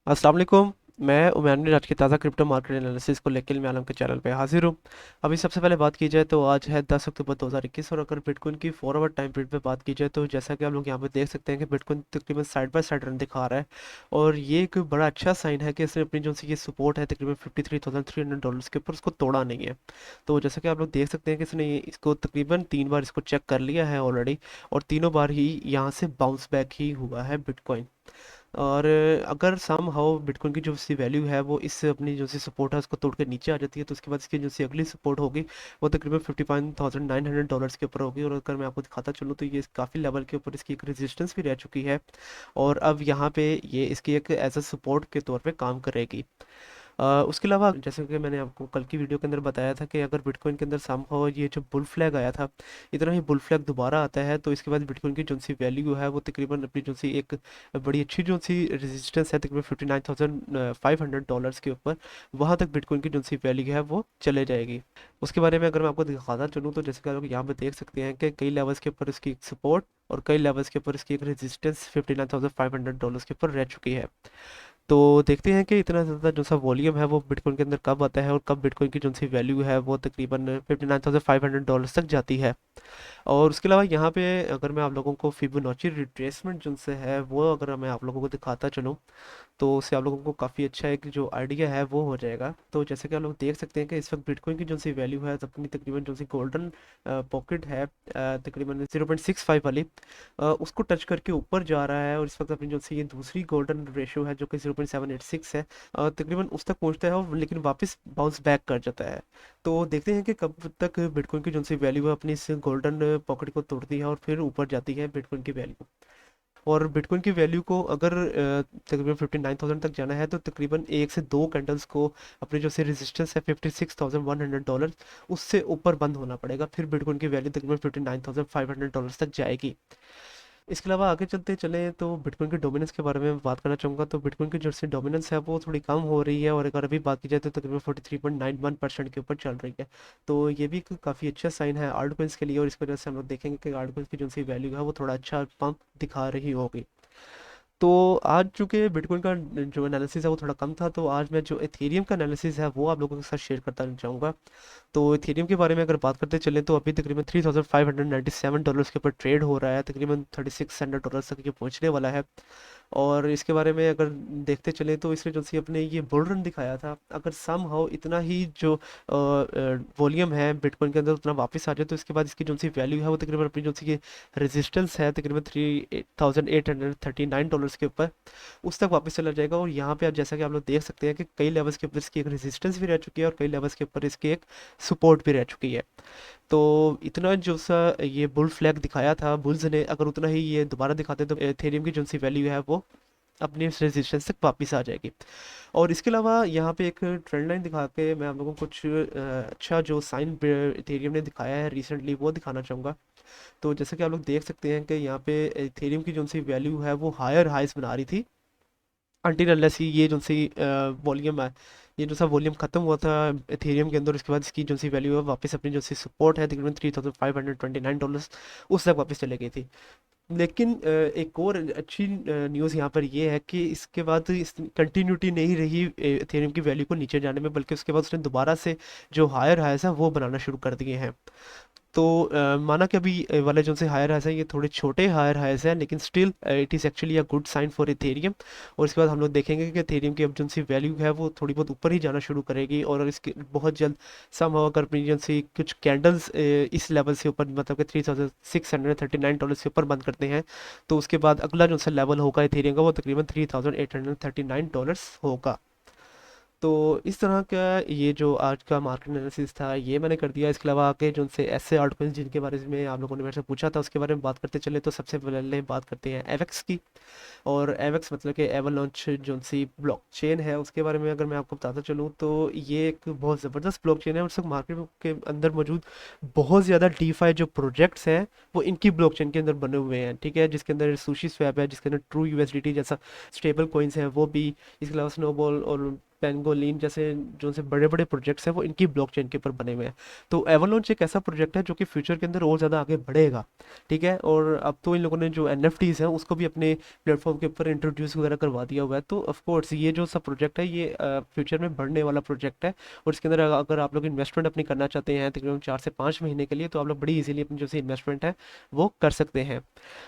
अस्सलाम वालेकुम। मैं उमैन ने आज की ताज़ा क्रिप्टो मार्केट एनालिसिस को लेकर मैं आलम के चैनल पे हाजिर हूँ। अभी सबसे पहले बात की जाए तो आज है 10 अक्टूबर 2021 और अगर बिटकॉइन की फॉरवर्ड टाइम पीरियड पे बात की जाए तो जैसा कि आप लोग यहाँ पे देख सकते हैं कि बिटकॉइन तकरीबन साइड बाय साइड रन दिखा रहा है। और ये एक बड़ा अच्छा साइन है कि इसने अपनी जो सी ये सपोर्ट है तकरीबन $53,300 के ऊपर उसको तोड़ा नहीं है। तो जैसा कि आप लोग देख सकते हैं कि इसने इसको तकरीबन 3 बार इसको चेक कर लिया है ऑलरेडी। और तीनों बार ही यहाँ से बाउंस बैक ही हुआ है बिटकॉइन। और अगर सम हाउ बिटकॉइन की जो सी वैल्यू है वो इस अपनी जो सी सपोर्ट है उसको तोड़ के नीचे आ जाती है तो उसके बाद इसकी जो सी अगली सपोर्ट होगी वो तकरीबन $55,900 के ऊपर होगी। और अगर मैं आपको दिखाता चलूँ तो ये काफ़ी लेवल के ऊपर इसकी एक रेजिस्टेंस भी रह चुकी है। और अब यहाँ पे ये इसकी एक एज अ सपोर्ट के तौर पे काम करेगी। उसके अलावा जैसे कि मैंने आपको कल की वीडियो के अंदर बताया था कि अगर बिटकॉइन के अंदर समहाउ ये जो बुल फ्लैग आया था इतना ही बुल फ्लैग दोबारा आता है तो इसके बाद बिटकॉइन की जो सी वैल्यू है वो तकरीबन अपनी जो सी एक बड़ी अच्छी जो सी रेजिस्टेंस है तकरीबन $59,500 के ऊपर वहाँ तक बिटकॉइन की जो सी वैल्यू है वो चले जाएगी। उसके बारे में अगर मैं आपको दिखाता चलूँ तो जैसे कि आप लोग यहाँ पे देख सकते हैं कि कई लेवल्स के ऊपर इसकी सपोर्ट और कई लेवल्स के ऊपर इसकी एक रेजिस्टेंस $59,500 के ऊपर रह चुकी है। तो देखते हैं कि इतना ज़्यादा जो सा वॉल्यूम है वो बिटकॉइन के अंदर कब आता है और कब बिटकॉइन की जो सी वैल्यू है वो तकरीबन $59,500 तक जाती है। और उसके अलावा यहाँ पे अगर मैं आप लोगों को फिबोनाची रिट्रेसमेंट जिनसे है वो अगर मैं आप लोगों को दिखाता चलूँ तो उससे आप लोगों को काफ़ी अच्छा एक जो आइडिया है वो हो जाएगा। तो जैसे कि आप लोग देख सकते हैं कि इस वक्त बिटकॉइन की जो सी वैल्यू है अपनी तकरीबन जो सी गोल्डन पॉकेट है तकरीबन 0.65 वाली उसको टच करके ऊपर जा रहा है। और इस वक्त अपनी जो सी ये दूसरी गोल्डन रेशियो है जो कि 0.786 है तकरीबन उस तक पहुंचता है और लेकिन वापस बाउंस बैक कर जाता है। तो देखते हैं कि कब तक बिटकॉइन की जो सी वैल्यू है अपनी इस गोल्डन पॉकेट को तोड़ती है और फिर ऊपर जाती है बिटकॉइन की वैल्यू। और बिटकॉइन की वैल्यू को अगर तकरीबन 59,000 तक जाना है तो तकरीबन 1 से 2 कैंडल्स को अपनी जो से रेजिस्टेंस है $56,100 उससे ऊपर बंद होना पड़ेगा फिर बिटकॉइन की वैल्यू तकरीबन $59,500 तक जाएगी। इसके अलावा आगे चलते चले तो बिटकॉइन के डोमिनेंस के बारे में बात करना चाहूँगा। तो बिटकॉइन की जो से डोमिनेंस है वो थोड़ी कम हो रही है और अगर अभी बात की जाए तो तकरीबन 43.91% के ऊपर चल रही है। तो ये भी काफ़ी अच्छा साइन है आल्ट कोइंस के लिए और इस वजह से हम लोग देखेंगे कि आल्ट कोइंस की जो सी वैल्यू है वो थोड़ा अच्छा पंप दिखा रही होगी। तो आज चूंकि बिटकॉइन का जो एनालिसिस है वो थोड़ा कम था तो आज मैं जो एथेरियम का एनालिसिस है वो आप लोगों के साथ शेयर करता चाहूँगा। तो इथेरियम के बारे में अगर बात करते चलें तो अभी तकरीबन $3,597 के ऊपर ट्रेड हो रहा है तकरीबन $3,600 तक ये पहुंचने वाला है। और इसके बारे में अगर देखते चले तो इसने जो सी अपने ये बुल रन दिखाया था अगर सम हाउ इतना ही जो वॉल्यूम है बिटकॉइन के अंदर उतना वापस आ जाए तो इसके बाद इसकी जो सी वैल्यू है वो तकरीबन अपनी जो सी रेजिस्टेंस है तकरीबन $3,839 के ऊपर उस तक वापस चला जाएगा। और यहाँ पे आप जैसा कि आप लोग देख सकते हैं कि कई लेवल्स के ऊपर इसकी एक रेजिस्टेंस भी रह चुकी है और कई लेवल्स के ऊपर इसकी एक सपोर्ट भी रह चुकी है। तो इतना जो सा ये बुल फ्लैग दिखाया था बुल्स ने अगर उतना ही ये दोबारा दिखाते तो एथेरियम की जो सी वैल्यू है वो अपनी रेजिस्टेंस तक वापस आ जाएगी। और इसके अलावा यहाँ पे एक ट्रेंड लाइन दिखा के मैं आप लोगों को कुछ अच्छा जो साइन एथेरियम ने दिखाया है रिसेंटली वो दिखाना चाहूँगा। तो जैसे कि आप लोग देख सकते हैं कि यहाँ पे एथेरियम की जो सी वैल्यू है वो हायर हाइस बना रही थी अनटिल अनलेस ये जो सी वॉल्यूम है ये जो सा वॉल्यूम खत्म हुआ था एथेरियम के अंदर उसके बाद इसकी जो सी वैल्यू है वापस अपनी जो सी सपोर्ट है तकरीबन $3,529 उस तक वापस चले गई थी। लेकिन एक और अच्छी न्यूज़ यहाँ पर ये है कि इसके बाद इस कंटिन्यूटी नहीं रही एथेरियम की वैल्यू को नीचे जाने में बल्कि उसके बाद उसने दोबारा से जो हायर हाइस है वो बनाना शुरू कर दिए हैं। तो माना कि अभी वाले जो से हायर हाइस हैं ये थोड़े छोटे हायर हाइस हैं लेकिन still it is actually a good sign for Ethereum. और इसके बाद हम लोग देखेंगे कि इथेरियम की अब जो सी वैल्यू है वो थोड़ी बहुत ऊपर ही जाना शुरू करेगी और इसके बहुत जल्द समहाउ अगर अपनी जो सी कुछ कैंडल्स इस लेवल से ऊपर मतलब कि $3,639 से ऊपर बंद करते हैं तो उसके बाद अगला जो सा लेवल होगा इथेरियम का वो तकरीबन $3,839 होगा। तो इस तरह का ये जो आज का मार्केट एनालिसिस था ये मैंने कर दिया। इसके अलावा आगे जो उनसे ऐसे आर्टिकल्स जिनके बारे में आप लोगों ने मेरे से पूछा था उसके बारे में बात करते चले तो सबसे पहले बात करते हैं एवेक्स की। और एवेक्स मतलब कि एवलांच जो सी ब्लॉकचेन है उसके बारे में अगर मैं आपको बताता चलूँ तो ये एक बहुत ज़बरदस्त ब्लॉकचेन है और सब मार्केट के अंदर मौजूद बहुत ज़्यादा डीफाई जो प्रोजेक्ट्स हैं वो इनकी ब्लॉकचेन के अंदर बने हुए हैं। ठीक है जिसके अंदर सुशी स्वैप है जिसके अंदर ट्रू यूएसडीटी जैसा स्टेबल कॉइन्स हैं वो भी। इसके अलावा स्नोबॉल और पेंगोलिन जैसे जो से बड़े बड़े प्रोजेक्ट्स हैं वो इनकी ब्लॉकचेन के ऊपर बने हुए हैं। तो एवरलॉन्च एक ऐसा प्रोजेक्ट है जो कि फ्यूचर के अंदर और ज़्यादा आगे बढ़ेगा। ठीक है, और अब तो इन लोगों ने जो NFTs हैं उसको भी अपने प्लेटफॉर्म के ऊपर इंट्रोड्यूस वगैरह करवा दिया हुआ है। तो ऑफ कोर्स ये जो सब प्रोजेक्ट है ये फ्यूचर में बढ़ने वाला प्रोजेक्ट है। और इसके अंदर अगर आप लोग इन्वेस्टमेंट अपनी करना चाहते हैं तकरीबन 4 से 5 महीने के लिए, तो आप लोग बड़ी इजीली अपनी जो सी इन्वेस्टमेंट है वो कर सकते हैं।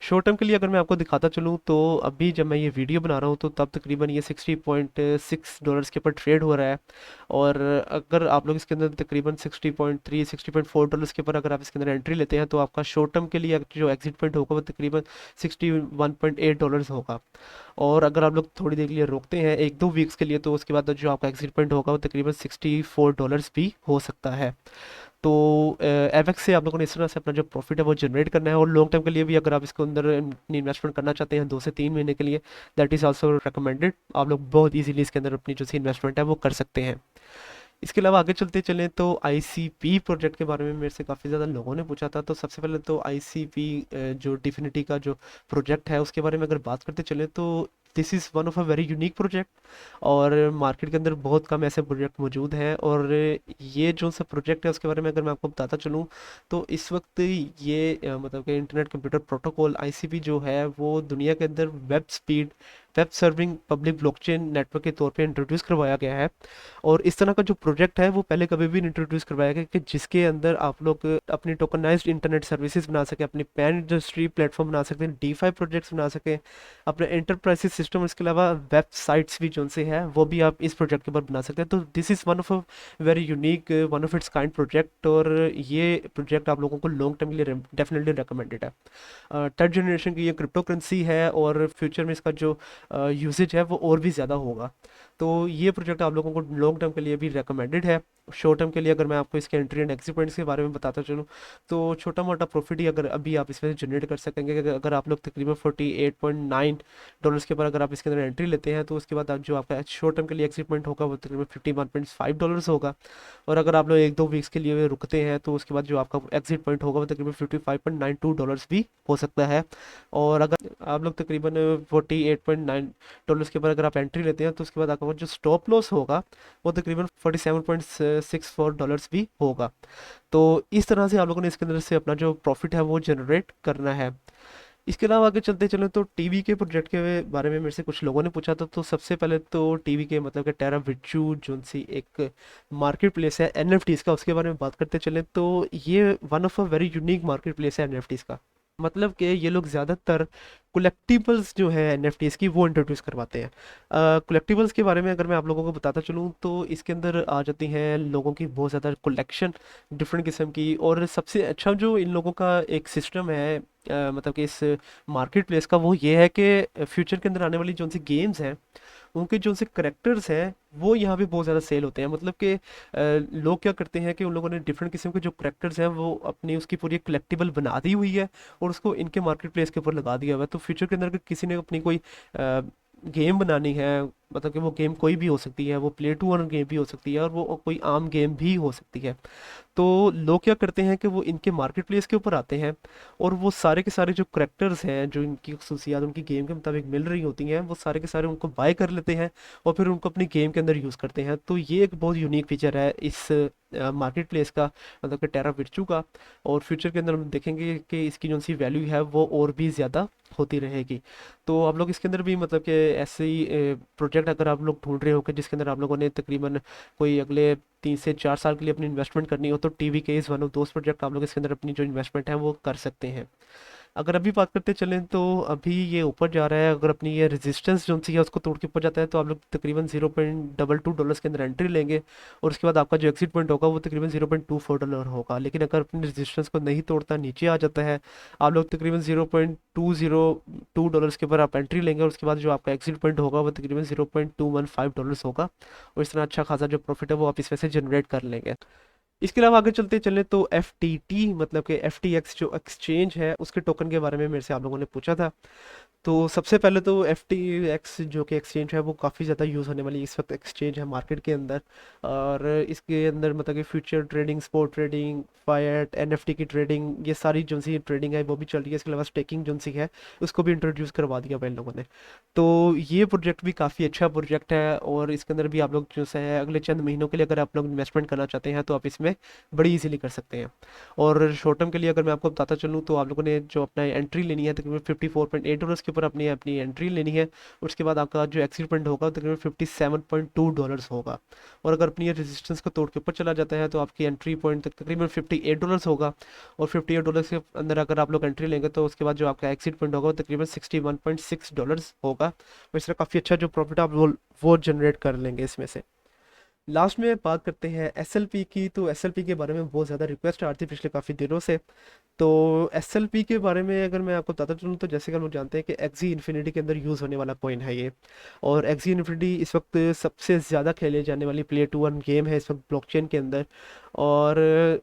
शॉर्ट टर्म के लिए अगर मैं आपको दिखाता चलूँ तो अभी जब मैं ये वीडियो बना रहा हूँ तो तब तकरीबन ये $60.6 के ऊपर ट्रेड हो रहा है। और अगर आप लोग इसके अंदर तकरीबन 60.3 $60.4 के ऊपर अगर आप इसके अंदर एंट्री लेते हैं तो आपका शॉर्ट टर्म के लिए जो एग्जिट पॉइंट होगा वो तकरीबन $61.8 होगा। और अगर आप लोग थोड़ी देर के लिए रोकते हैं 1-2 वीक्स के लिए तो उसके बाद जो आपका एग्जिट पॉइंट होगा वो तकरीबन $64 भी हो सकता है। तो एवेक्स से आप लोगों ने इस तरह से अपना जो प्रॉफिट है वो जनरेट करना है। और लॉन्ग टर्म के लिए भी अगर आप इसके अंदर अपनी इन्वेस्टमेंट करना चाहते हैं 2 से 3 महीने के लिए, दैट इज़ आल्सो रिकमेंडेड। आप लोग बहुत इजीली इसके अंदर अपनी जो सी इन्वेस्टमेंट है वो कर सकते हैं। इसके अलावा आगे चलते चलें तो ICP प्रोजेक्ट के बारे में मेरे से काफ़ी ज़्यादा लोगों ने पूछा था। तो सबसे पहले तो ICP जो डिफिनिटी का जो प्रोजेक्ट है उसके बारे में अगर बात करते चलें तो this is one of a very unique project. और मार्केट के अंदर बहुत कम ऐसे प्रोजेक्ट मौजूद हैं। और ये जो सा प्रोजेक्ट है उसके बारे में अगर मैं आपको बताता चलूँ तो इस वक्त ये मतलब कि इंटरनेट कंप्यूटर प्रोटोकॉल ICP जो है वो दुनिया के अंदर web serving public blockchain network के तौर पे इंट्रोड्यूस करवाया गया है। और इस तरह का जो प्रोजेक्ट है वो पहले कभी भी नहीं इंट्रोड्यूस करवाया गया कि जिसके अंदर आप लोग अपनी टोकनाइज्ड इंटरनेट सर्विसेज बना सकें, अपनी पैन इंडस्ट्री प्लेटफॉर्म बना सकते हैं, DeFi प्रोजेक्ट्स बना सकें, अपने एंटरप्राइज सिस्टम, इसके अलावा वेबसाइट्स भी जो से है वो भी आप इस प्रोजेक्ट के ऊपर बना सकते हैं। तो this is one of a very unique one of its kind project. और ये प्रोजेक्ट आप लोगों को लॉन्ग टर्म के लिए डेफिनेटली रिकमेंडेड है। थर्ड जनरेशन की ये क्रिप्टो करेंसी है और फ्यूचर में इसका जो यूसेज है वो और भी ज़्यादा होगा। तो ये प्रोजेक्ट आप लोगों को लॉन्ग टर्म के लिए भी रिकमेंडेड है। शॉर्ट टर्म के लिए अगर मैं आपको इसके एंट्री एंड एग्जिट पॉइंट्स के बारे में बताता चलूँ तो छोटा मोटा प्रॉफिट ही अगर अभी आप इसमें से जनरेट कर सकेंगे। अगर आप लोग तकरीबन $48.9 के ऊपर अगर आप इसके अंदर एंट्री लेते हैं तो उसके बाद जो आपका शॉर्ट टर्म के लिए एग्जिट पॉइंट होगा वो तकरीबन $51.5 होगा। और अगर आप लोग 1-2 वीक्स के लिए रुकते हैं तो उसके बाद जो आपका एग्जिट पॉइंट होगा वो तकरीबन $55.92 भी हो सकता है। और अगर आप लोग तकरीबन $48.9 के ऊपर अगर आप एंट्री लेते हैं तो उसके बाद आपका जो स्टॉप लॉस होगा वो तकरीबन $47.64 भी होगा। तो इस तरह से आप लोगों ने इसके अंदर से अपना जो प्रॉफिट है वो जनरेट करना है। इसके अलावा आगे चलते चलें तो टीवी के प्रोजेक्ट के बारे में मेरे से कुछ लोगों ने पूछा था। तो सबसे पहले तो टीवी के मतलब कि टेरा विर्चू जो सी एक मार्केट प्लेस है NFTs का, उसके बारे में बात करते चलें तो ये one of a very unique market place है NFTs का। मतलब कि ये लोग ज़्यादातर कलेक्टिबल्स जो है NFTs की वो इंट्रोड्यूस करवाते हैं। कलेक्टिबल्स के बारे में अगर मैं आप लोगों को बताता चलूँ तो इसके अंदर आ जाती हैं लोगों की बहुत ज़्यादा कलेक्शन डिफरेंट किस्म की। और सबसे अच्छा जो इन लोगों का एक सिस्टम है मतलब कि इस मार्केट प्लेस का वो ये है कि फ्यूचर के अंदर आने वाली जो सी गेम्स हैं उनके जो से करेक्टर्स हैं वो यहाँ पे बहुत ज़्यादा सेल होते हैं। मतलब कि लोग क्या करते हैं कि उन लोगों ने डिफरेंट किस्म के जो करेक्टर्स हैं वो अपनी उसकी पूरी कलेक्टिबल बना दी हुई है और उसको इनके मार्केट प्लेस के ऊपर लगा दिया हुआ है। तो फ्यूचर के अंदर अगर किसी ने अपनी कोई गेम बनानी है, मतलब कि वो गेम कोई भी हो सकती है, वो प्ले टू अर्न गेम भी हो सकती है और वो कोई आम गेम भी हो सकती है। तो लोग क्या करते हैं कि वो इनके मार्केट प्लेस के ऊपर आते हैं और वो सारे के सारे जो करेक्टर्स हैं जो इनकी खसूसियात उनकी गेम के मुताबिक मिल रही होती हैं वो सारे के सारे उनको बाय कर लेते हैं और फिर उनको अपनी गेम के अंदर यूज़ करते हैं। तो ये एक बहुत यूनिक फीचर है इस मार्केट प्लेस का, मतलब कि टेरा विर्चू का। और फ्यूचर के अंदर हम देखेंगे कि इसकी जो सी वैल्यू है वो और भी ज़्यादा होती रहेगी। तो आप लोग इसके अंदर भी मतलब कि ऐसे ही प्रोजेक्ट अगर आप लोग ढूंढ रहे हो कि जिसके अंदर आप लोगों ने तकरीबन कोई अगले 3 से 4 साल के लिए अपनी इन्वेस्टमेंट करनी हो तो टीवी के इस वन ऑफ दोस्त प्रोजेक्ट आप लोग इसके अंदर अपनी जो इन्वेस्टमेंट है वो कर सकते हैं। अगर अभी बात करते चलें तो अभी ये ऊपर जा रहा है। अगर अपनी ये रेजिस्टेंस जो सी है उसको तोड़ के ऊपर जाता है तो आप लोग तकरीबन $0.22 के अंदर एंट्री लेंगे और उसके बाद आपका जो एग्जिट पॉइंट होगा वो तकरीबन $0.24 होगा। लेकिन अगर अपनी रेजिस्टेंस को नहीं तोड़ता नीचे आ जाता है आप लोग तकरीबन $0.202 के ऊपर आप एंट्री लेंगे और उसके बाद जो आपका एग्जिट पॉइंट होगा वो तकरीबन $0.215 होगा। और इस तरह अच्छा खासा जो प्रॉफिट है वो आप इसमें से जनरेट कर लेंगे। इसके अलावा आगे चलते चलें तो FTT मतलब कि FTX जो एक्सचेंज है उसके टोकन के बारे में मेरे से आप लोगों ने पूछा था। तो सबसे पहले तो FTX जो कि एक्सचेंज है वो काफ़ी ज़्यादा यूज़ होने वाली इस वक्त एक्सचेंज है मार्केट के अंदर। और इसके अंदर मतलब कि future trading, spot trading, fight, NFT की ट्रेडिंग, ये सारी जो सी ट्रेडिंग है वो भी चल रही है। इसके अलावा स्टेकिंग जो सी है उसको भी इंट्रोड्यूस करवा दिया भाई इन लोगों ने। तो ये प्रोजेक्ट भी काफ़ी अच्छा प्रोजेक्ट है और इसके अंदर भी आप लोग जो है अगले चंद महीनों के लिए अगर आप लोग इन्वेस्टमेंट करना चाहते हैं तो आप इसमें बड़ी इजीली कर सकते हैं। और शॉर्ट टर्म के लिए अगर मैं आपको बताता चलूँ तो आप लोगों ने जो अपना एंट्री लेनी है तकरीबन $54.8 के ऊपर अपनी अपनी एंट्री लेनी है। उसके बाद आपका जो एक्सिट पॉइंट होगा तकरीबन $57.2 होगा। और अगर अपनी रेजिस्टेंस को तोड़ के ऊपर चला जाता है तो आपकी एंट्री पॉइंट तकरीबन $58 होगा। और $58 के अंदर अगर आप लोग एंट्री लेंगे तो उसके बाद जो आपका एक्सिट पॉइंट होगा वो तकरीबन $61.6 होगा। तो इस तरह काफ़ी अच्छा जो प्रॉफिट आप वो जनरेट कर लेंगे इसमें से। लास्ट में बात करते हैं SLP की। तो SLP के बारे में बहुत ज़्यादा रिक्वेस्ट आ रही थी पिछले काफ़ी दिनों से। तो SLP के बारे में अगर मैं आपको बताता चलूँ तो जैसे कि हम लोग जानते हैं कि एक्सी इन्फिनिटी के अंदर यूज़ होने वाला कॉइन है ये। और एक्सी इन्फिनिटी इस वक्त सबसे ज़्यादा खेले जाने वाली प्ले टू अर्न गेम है इस वक्त ब्लॉकचेन के अंदर। और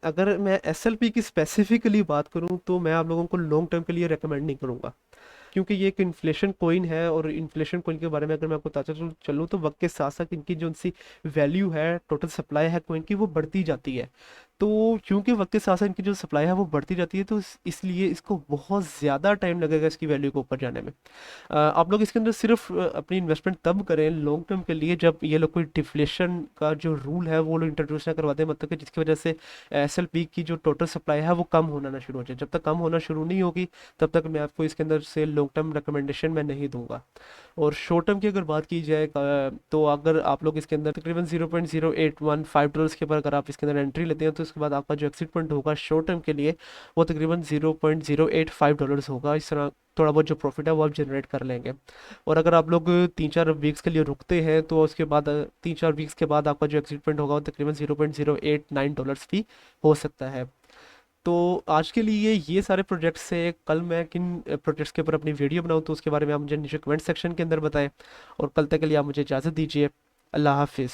अगर मैं SLP की स्पेसिफिकली बात करूँ तो मैं आप लोगों को लॉन्ग टर्म के लिए रिकमेंड नहीं करूँगा, क्योंकि ये एक इन्फ्लेशन कोइन है। और इन्फ्लेशन कोइन के बारे में अगर मैं आपको बताता चलूँ तो वक्त के साथ साथ इनकी जो सी वैल्यू है, टोटल सप्लाई है कोइन की, वो बढ़ती जाती है। तो क्योंकि वक्त के साथ साथ इनकी जो सप्लाई है वो बढ़ती जाती है तो इसलिए इसको बहुत ज़्यादा टाइम लगेगा इसकी वैल्यू को ऊपर जाने में। आप लोग इसके अंदर सिर्फ अपनी इन्वेस्टमेंट तब करें लॉन्ग टर्म के लिए जब ये लोग कोई डिफ्लेशन का जो रूल है वो लोग इंट्रोड्यूस ना करवा दें, मतलब कि जिसकी वजह से SLP की जो टोटल सप्लाई है वो कम होना ना शुरू हो जाए। जब तक कम होना शुरू नहीं होगी तब तक मैं आपको इसके अंदर से लॉन्ग टर्म रिकमेंडेशन मैं नहीं दूंगा। और शॉर्ट टर्म की अगर बात की जाए तो अगर आप लोग इसके अंदर तकरीबन $0.0815 के ऊपर अगर आप इसके अंदर एंट्री लेते हैं तो उसके बाद आपका जो एक्सिट पॉइंट होगा शॉर्ट टर्म के लिए वो तकरीबन $0.085 होगा। इस तरह थोड़ा बहुत जो प्रॉफिट है वो आप जनरेट कर लेंगे। और अगर आप लोग 3-4 वीक्स के लिए रुकते हैं तो उसके बाद 3-4 वीक्स के बाद आपका जो एक्सिट पॉइंट होगा वो तकरीबन $0.089 भी हो सकता है। तो आज के लिए ये सारे प्रोजेक्ट्स है। कल मैं किन प्रोजेक्ट्स के ऊपर अपनी वीडियो बनाऊँ तो उसके बारे में आप मुझे नीचे कमेंट सेक्शन के अंदर बताएं। और कल तक के लिए आप मुझे इजाज़त दीजिए। अल्लाह हाफिज़।